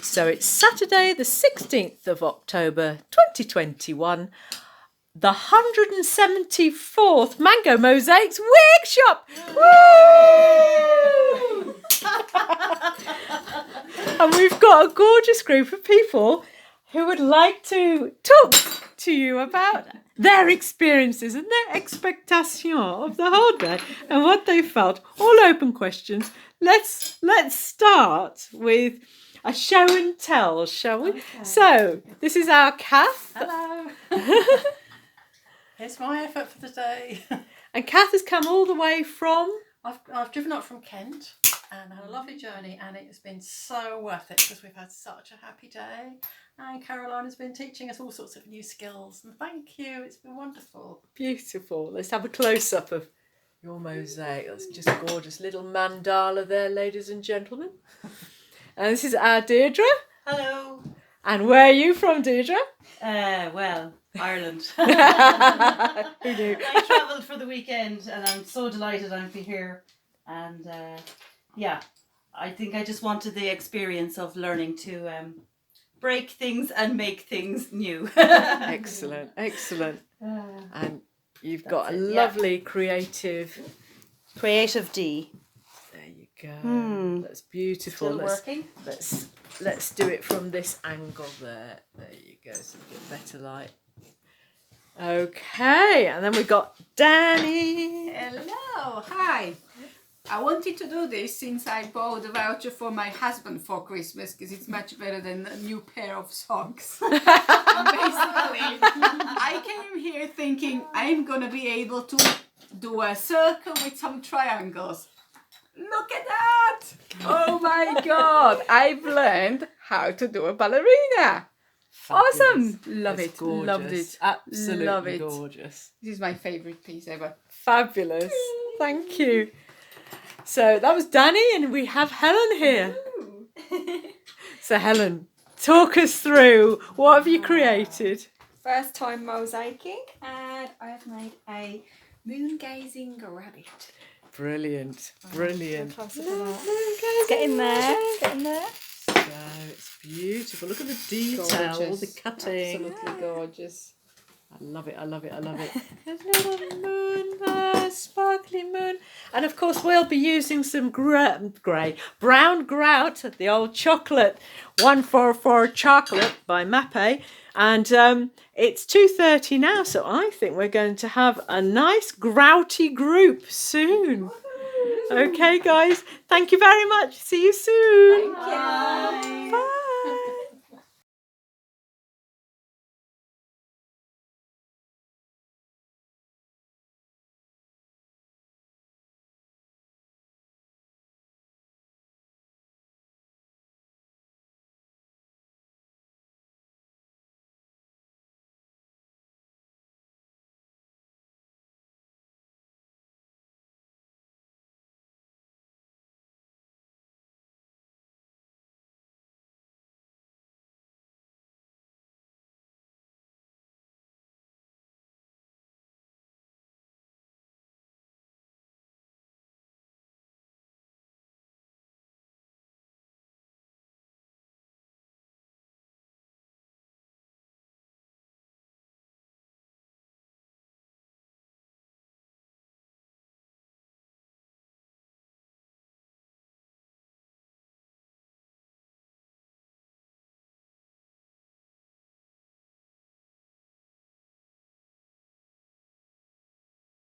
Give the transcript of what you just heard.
So it's Saturday the 16th of October 2021, the 174th Mango Mosaics Workshop! Woo! And we've got a gorgeous group of people who would like to talk to you about their experiences and their expectation of the whole day and what they felt. All open questions. Let's start with a show and tell, shall we? Okay. So this is our Kath. Hello. It's my effort for the day. And Kath has come all the way from... I've driven up from Kent and had a lovely journey, and it's been so worth it because we've had such a happy day, and Caroline has been teaching us all sorts of new skills, and thank you, it's been wonderful. Beautiful. Let's have a close-up of your mosaic. That's just a gorgeous little mandala there, ladies and gentlemen. And this is our Deirdre. Hello. And where are you from, Deirdre? Well, Ireland. Who knew? I travelled for the weekend and I'm so delighted I'm here. And I think I just wanted the experience of learning to break things and make things new. Excellent. And you've got a lovely creative D. There you go. That's beautiful. Still working? Let's do it from this angle there. There you go. So a bit better light. Okay, and then we've got Danny. Hello, hi. I wanted to do this since I bought a voucher for my husband for Christmas because it's much better than a new pair of socks. And basically, I came here thinking I'm going to be able to do a circle with some triangles. Look at that! Oh my God, I've learned how to do a ballerina. Fabulous. Awesome! Love It's it, gorgeous. loved it. Absolutely Love it. gorgeous. This is my favourite piece ever. Fabulous. Thank you. So that was Danny, and we have Helen here. So Helen, talk us through, what have you created? First time mosaicing, and I have made a moon gazing rabbit. Brilliant. Get in there. So it's beautiful. Look at the detail, Gorgeous. the cutting. Absolutely gorgeous. I love it. There's a little moon there, sparkly moon. And of course we'll be using some brown grout, the old chocolate, 144 chocolate by Mappe. And it's 2:30 now, so I think we're going to have a nice grouty group soon. Okay, guys. Thank you very much. See you soon. Thank you. Bye.